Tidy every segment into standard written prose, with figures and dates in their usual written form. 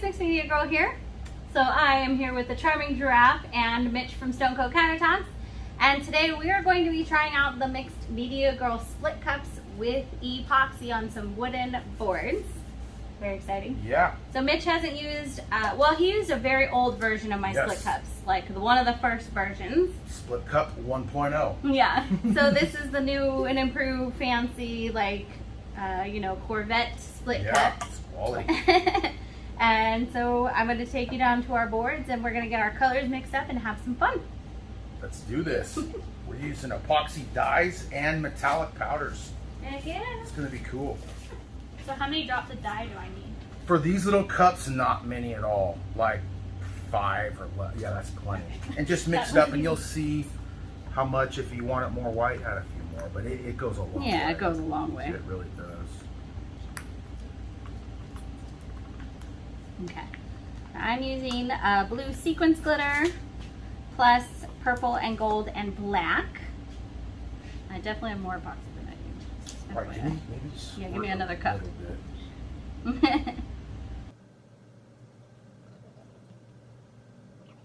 Mixed Media Girl here. So I am here with the charming Giraffe and Mitch from Stone Coat Countertops. And today we are going to be trying out the Mixed Media Girl split cups with epoxy on some wooden boards. Very exciting. Yeah. So Mitch hasn't used, well, he used a very old version of my split cups, like one of the first versions. Split cup 1.0. Yeah. So this is the new and improved fancy, like, you know, Corvette split cup. It's quality. And so I'm going to take you down to our boards and we're going to get our colors mixed up and have some fun. Let's do this. We're using epoxy dyes and metallic powders. Heck yeah. It's going to be cool. So how many drops of dye do I need? For these little cups, not many at all. Like 5 or less. Yeah, that's plenty. And just mix it up and you'll see how much. If you want it more white, add a few more. But it goes a long way. Yeah, it goes a long way. It really does. Okay. I'm using blue sequence glitter plus purple and gold and black. I definitely have more epoxy than I Right, do. maybe just Yeah, give me another cup. A little bit.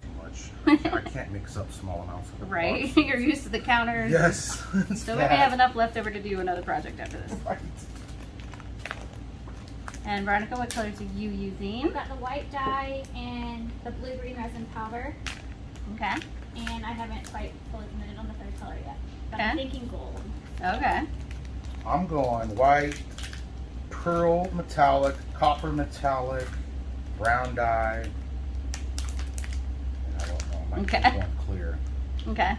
Too much. I can't mix up small amounts of Right? epoxy. You're used to the counters. Yes. So we may have enough left over to do another project after this. Right. And Veronica, what colors are you using? I've got the white dye and the blue-green resin powder, Okay. and I haven't quite fully committed on the third color yet. But Okay. I'm thinking gold. Okay. I'm going white, pearl metallic, copper metallic, brown dye, and I don't know, I might Okay. be going clear. Okay.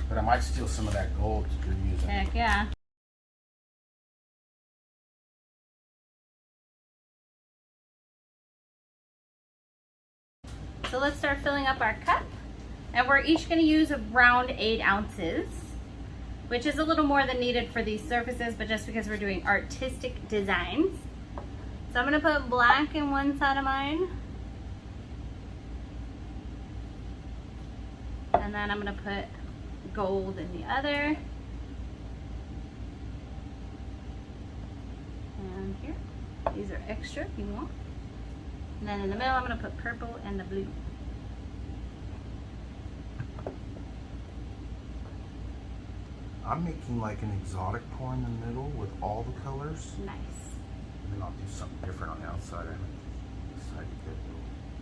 But I might steal some of that gold that you're using. Heck yeah. So let's start filling up our cup. And we're each going to use around 8 ounces, which is a little more than needed for these surfaces, but just because we're doing artistic designs. So I'm going to put black in one side of mine. And then I'm going to put gold in the other. And here, these are extra if you want. And then in the middle, I'm going to put purple and the blue. I'm making like an exotic pour in the middle with all the colors. Nice. And then I'll do something different on the outside. I haven't decided yet.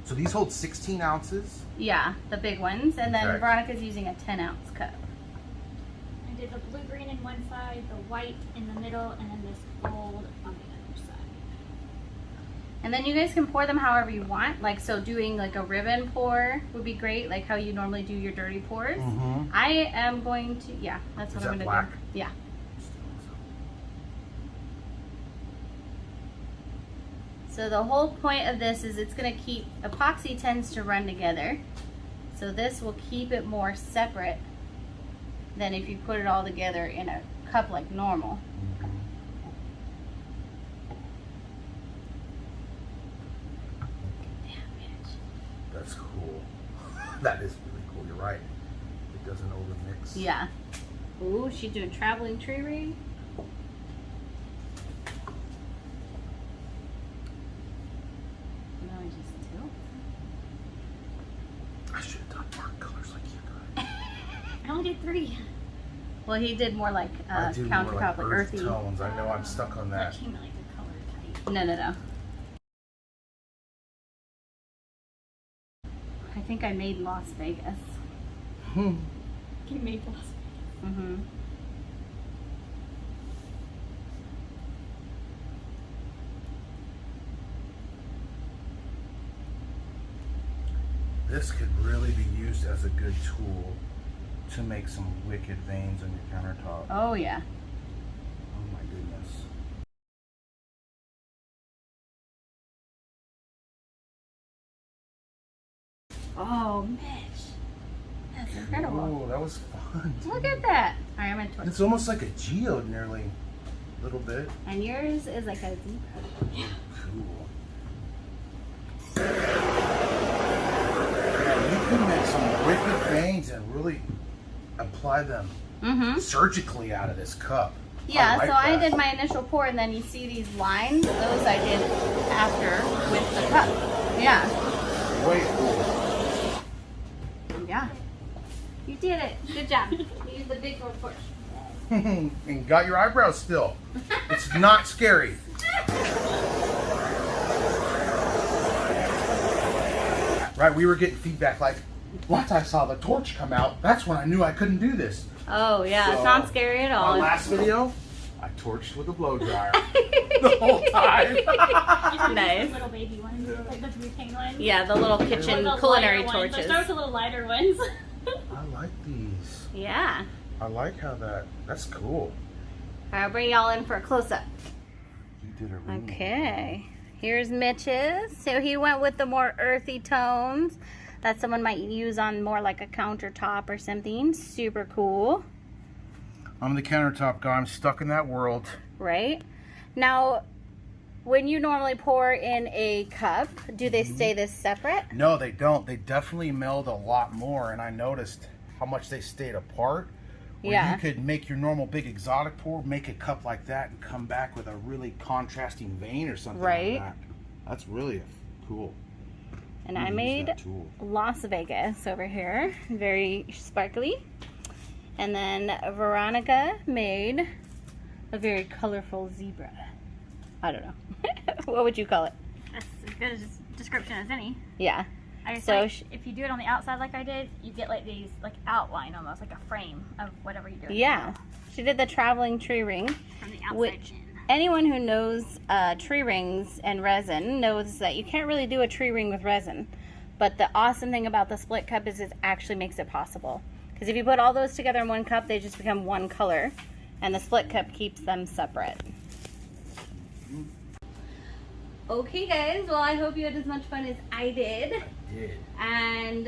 So these hold 16 ounces. Yeah, the big ones. And then Okay. Veronica's using a 10-ounce cup. I did the blue-green in one side, the white in the middle, and then this gold on the other side. And then you guys can pour them however you want. Like, so doing like a ribbon pour would be great, like how you normally do your dirty pours. Mm-hmm. I am going to, yeah, that's what Is I'm that going to black? do. Yeah. So the whole point of this is it's going to keep, epoxy tends to run together. So this will keep it more separate than if you put it all together in a cup like normal. That's cool. That is really cool. You're right. It doesn't overmix. Yeah. Ooh, she's doing traveling tree ring. No, I just tilt. I should have done dark colors like you did. I only did 3. Well, he did more like I do more countertop, like earth earthy. tones. I know I'm stuck on that. That came out like the color type. No, no, no. I think I made Las Vegas. You made those. Mm-hmm. This could really be used as a good tool to make some wicked veins on your countertop. Oh, yeah. Oh my goodness. Oh, Mitch. That's incredible. Oh, that was fun. Look at that. All right, I'm going to twist. It's almost like a geode nearly. A little bit. And yours is like a zebra. Cool. Yeah, you can make some wicked veins and really apply them surgically out of this cup. Yeah, like so I that. did my initial pour and then you see these lines, those I did after with the cup. Yeah. Way cool. Yeah. You did it. Good job. You used the big girl torch. And got your eyebrows still. It's not scary. Right, we were getting feedback like, once I saw the torch come out, that's when I knew I couldn't do this. Oh yeah, So, it's not scary at all. My last video, I torched with a blow dryer the whole time. Nice. The little baby ones, like the butane ones. Yeah, the little Or kitchen the culinary lighter ones. torches. Those are the little lighter ones. I like these. Yeah. I like how that's cool. I'll bring y'all in for a close-up. You did a really Okay. Here's Mitch's. So he went with the more earthy tones that someone might use on more like a countertop or something. Super cool. I'm the countertop guy. I'm stuck in that world. Right? Now, when you normally pour in a cup, do they stay this separate? No, they don't. They definitely meld a lot more, and I noticed how much they stayed apart. Where Yeah. you could make your normal big exotic pour, make a cup like that, and come back with a really contrasting vein or something Right. like that. That's really cool. And I'm I gonna use made that tool. Las Vegas over here. Very sparkly. And then Veronica made a very colorful zebra. I don't know. What would you call it? That's as good a description as any. Yeah. I just So like, if you do it on the outside like I did, you get like these like outline almost, like a frame of whatever you're doing. Yeah. She did the traveling tree ring. From the outside Which- in. Anyone who knows tree rings and resin knows that you can't really do a tree ring with resin. But the awesome thing about the split cup is it actually makes it possible. Because if you put all those together in one cup, they just become one color. And the split cup keeps them separate. Okay guys, well I hope you had as much fun as I did. Yeah. And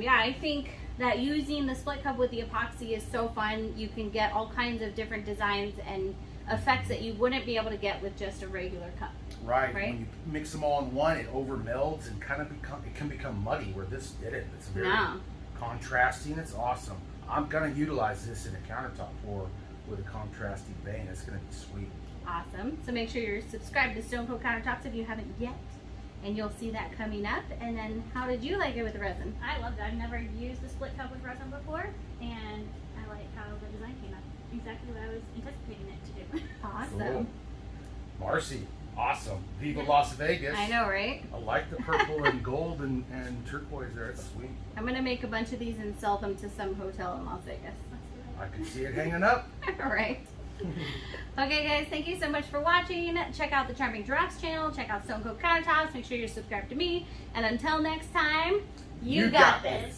yeah, I think that using the split cup with the epoxy is so fun. You can get all kinds of different designs and effects that you wouldn't be able to get with just a regular cup. Right. Right. When you mix them all in one, it over melds and it can become muddy. Where this didn't. It's very No. contrasting. It's awesome. I'm gonna utilize this in a countertop pour with a contrasting vein. It's gonna be sweet. Awesome. So make sure you're subscribed to Stone Cold Countertops if you haven't yet. And you'll see that coming up. And then how did you like it with the resin? I loved it. I've never used the split cup with resin before, and I like how the design came out. Exactly what I was anticipating it to do. Awesome. Cool. Marcy, awesome. Viva Las Vegas. I know, right? I like the purple and gold and turquoise there. It's sweet. I'm going to make a bunch of these and sell them to some hotel in Las Vegas. I can see it hanging up. All right. Okay guys, thank you so much for watching. Check out the Charming Giraffes channel. Check out Stone Cold Countertops. Make sure you're subscribed to me. And until next time, you got this.